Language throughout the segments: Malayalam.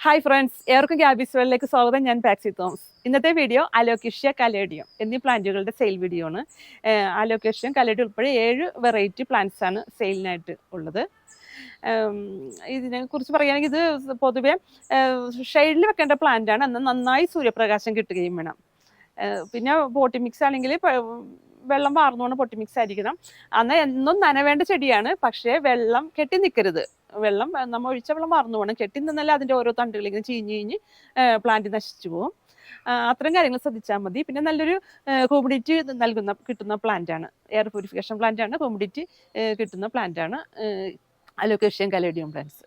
ഹായ് ഫ്രണ്ട്സ്, ഏവർക്കും ഗ്യാബീസ് വേൾഡിലേക്ക് സ്വാഗതം. ഞാൻ പാക്സി തോമസ്. ഇന്നത്തെ വീഡിയോ അലോക്കേഷ്യ, കലേഡിയം എന്നീ പ്ലാന്റുകളുടെ സെയിൽ വീഡിയോ ആണ്. അലോക്കേഷ്യ, കലേഡിയം ഉൾപ്പെടെ 7 വെറൈറ്റി പ്ലാന്റ്സ് ആണ് സെയിലിനായിട്ട് ഉള്ളത്. ഇതിനെക്കുറിച്ച് പറയുകയാണെങ്കിൽ ഇത് പൊതുവെ ഷെയ്ഡിൽ വെക്കേണ്ട പ്ലാന്റ് ആണ്. എന്നാൽ നന്നായി സൂര്യപ്രകാശം കിട്ടുകയും വേണം. പിന്നെ പോട്ടി മിക്സ് ആണെങ്കിൽ വെള്ളം വാർന്നുകൊണ്ട് പൊട്ടി മിക്സ് ആയിരിക്കണം. എന്നാൽ എന്നും നനവേണ്ട ചെടിയാണ്, പക്ഷേ വെള്ളം കെട്ടി നിൽക്കരുത്. വെള്ളം നമ്മൾ ഒഴിച്ച വെള്ളം വാർന്നു പോകണം. കെട്ടി നിന്നല്ല അതിൻ്റെ ഓരോ തണ്ടുകളിങ്ങനെ ചീഞ്ഞ് പ്ലാന്റ് നശിച്ചു പോകും. അത്തരം കാര്യങ്ങൾ ശ്രദ്ധിച്ചാൽ മതി. പിന്നെ നല്ലൊരു ഹ്യൂമിഡിറ്റി കിട്ടുന്ന പ്ലാന്റ് ആണ്. എയർ പ്യൂരിഫിക്കേഷൻ പ്ലാന്റ് ആണ്, ഹ്യൂമിഡിറ്റി കിട്ടുന്ന പ്ലാന്റ് ആണ് അലോക്കേഷ്യ കലേഡിയം പ്ലാന്റ്സ്.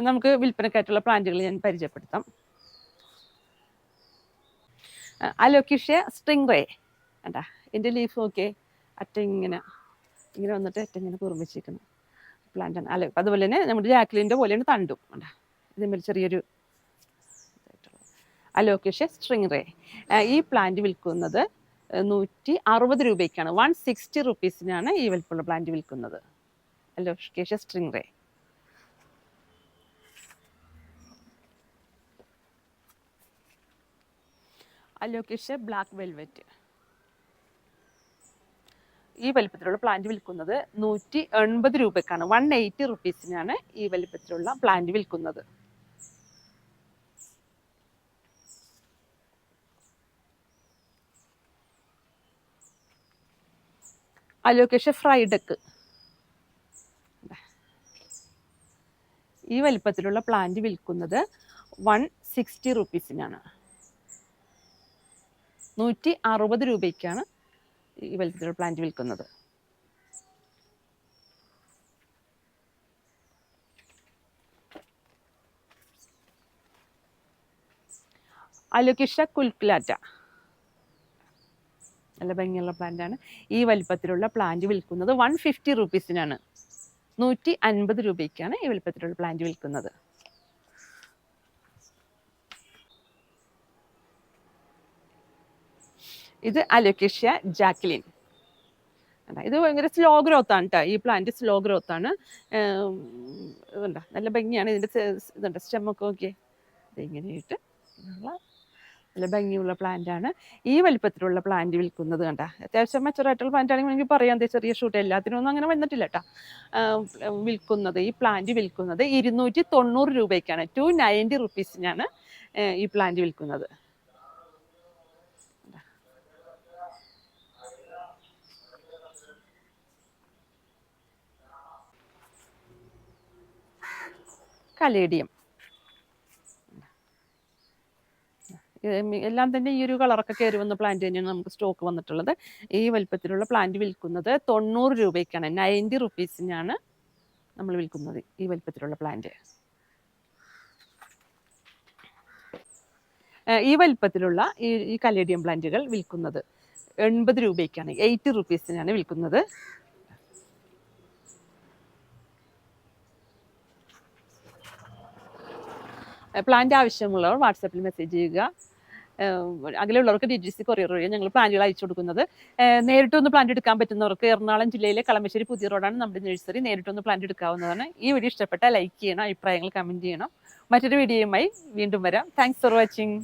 നമുക്ക് വിൽപ്പനക്കായിട്ടുള്ള പ്ലാന്റുകൾ ഞാൻ പരിചയപ്പെടുത്താം. അലോക്കേഷ്യ സ്ട്രിംഗ് റേ കണ്ടാ, എൻ്റെ ലീഫ് നോക്കിയേ, ഇങ്ങനെ വന്നിട്ട് ഇങ്ങനെ കുറുമിച്ചിരിക്കുന്നു പ്ലാന്റ് ആണ്. അതുപോലെ തന്നെ നമ്മുടെ ജാക്ലിൻ്റെ പോലെയാണ് തണ്ടും കണ്ടാ. ഇതേമാതിരി ചെറിയൊരു അലോക്കേഷ്യ സ്ട്രിംഗ് റേ. ഈ പ്ലാന്റ് വിൽക്കുന്നത് 160 രൂപയ്ക്കാണ്. 160 റുപ്പീസിനാണ് ഈ വലിപ്പമുള്ള പ്ലാന്റ് വിൽക്കുന്നത്. Alocasia string ray. Alocasia black velvet. ഈ വലിപ്പത്തിലുള്ള പ്ലാന്റ് വിൽക്കുന്നത് 180 രൂപയ്ക്കാണ്. 180 റുപ്പീസിനാണ് ഈ വലിപ്പത്തിലുള്ള പ്ലാന്റ് വിൽക്കുന്നത്. അലോക്കേഷ്യ ഫ്രൈഡക്ക്. ഈ വലിപ്പത്തിലുള്ള പ്ലാന്റ് വിൽക്കുന്നത് 160 റുപ്പീസിനാണ്. 160 രൂപയ്ക്കാണ് ഈ വലിപ്പത്തിലുള്ള പ്ലാന്റ് വിൽക്കുന്നത്. അലോക്കേഷ്യ കുൽക്കുലാറ്റ. നല്ല ഭംഗിയുള്ള പ്ലാന്റ് ആണ്. ഈ വലിപ്പത്തിലുള്ള പ്ലാന്റ് വിൽക്കുന്നത് 150 റുപ്പീസിനാണ്. 150 രൂപയ്ക്കാണ് ഈ വലിപ്പത്തിലുള്ള പ്ലാന്റ് വിൽക്കുന്നത്. ഇത് അലോക്കേഷ്യ ജാക്ലിൻ. ഇത് ഭയങ്കര സ്ലോ ഗ്രോത്ത് ആണ് കേട്ടോ. ഈ പ്ലാന്റ് സ്ലോ ഗ്രോത്ത് ആണ്. നല്ല ഭംഗിയാണ്. ഇതിൻ്റെ സ്റ്റെമ്മൊക്കെ നോക്കിയേ, ഇതിങ്ങനെയായിട്ട് നല്ല ഭംഗിയുള്ള പ്ലാന്റ് ആണ്. ഈ വലിപ്പത്തിലുള്ള പ്ലാന്റ് വിൽക്കുന്നത് കണ്ട, അത്യാവശ്യം മെച്ചറായിട്ടുള്ള പ്ലാന്റ് ആണെങ്കിൽ എനിക്ക് പറയാം, ചെറിയ ഷൂട്ട് എല്ലാത്തിനും ഒന്നും അങ്ങനെ വന്നിട്ടില്ല കേട്ടോ. ഈ പ്ലാന്റ് വിൽക്കുന്നത് 290 രൂപയ്ക്കാണ്. 290 റുപ്പീസിനാണ് ഈ പ്ലാന്റ് വിൽക്കുന്നത്. കലേഡിയം എല്ലാം തന്നെ ഈ ഒരു കളറൊക്കെ കയറി വന്ന പ്ലാന്റ് തന്നെയാണ് നമുക്ക് സ്റ്റോക്ക് വന്നിട്ടുള്ളത്. ഈ വലിപ്പത്തിലുള്ള പ്ലാന്റ് വിൽക്കുന്നത് 90 രൂപയ്ക്കാണ്. 90 റുപ്പീസിനാണ് നമ്മൾ വിൽക്കുന്നത് ഈ വലിപ്പത്തിലുള്ള പ്ലാന്റ്. ഈ വലിപ്പത്തിലുള്ള ഈ കലേഡിയം പ്ലാന്റുകൾ വിൽക്കുന്നത് 80 രൂപയ്ക്കാണ്. 80 റുപ്പീസിനാണ് വിൽക്കുന്നത്. പ്ലാന്റ് ആവശ്യമുള്ളവർ വാട്സാപ്പിൽ മെസ്സേജ് ചെയ്യുക. അകലെയുള്ളവർക്ക് DGC കൊറിയർ വഴി ഞങ്ങൾ പ്ലാന്റുകൾ അയച്ചു കൊടുക്കുന്നത്. നേരിട്ടൊന്ന് പ്ലാന്റ് എടുക്കാൻ പറ്റുന്നവർക്ക് എറണാകുളം ജില്ലയിലെ കളമശ്ശേരി പുതിയ റോഡാണ് നമ്മുടെ നഴ്സറി. നേരിട്ടൊന്ന് പ്ലാന്റ് എടുക്കാവുന്നതാണ്. ഈ വീഡിയോ ഇഷ്ടപ്പെട്ടാൽ ലൈക്ക് ചെയ്യണം, അഭിപ്രായങ്ങൾ കമൻറ്റ് ചെയ്യണം. മറ്റൊരു വീഡിയോയുമായി വീണ്ടും വരാം. Thanks for watching.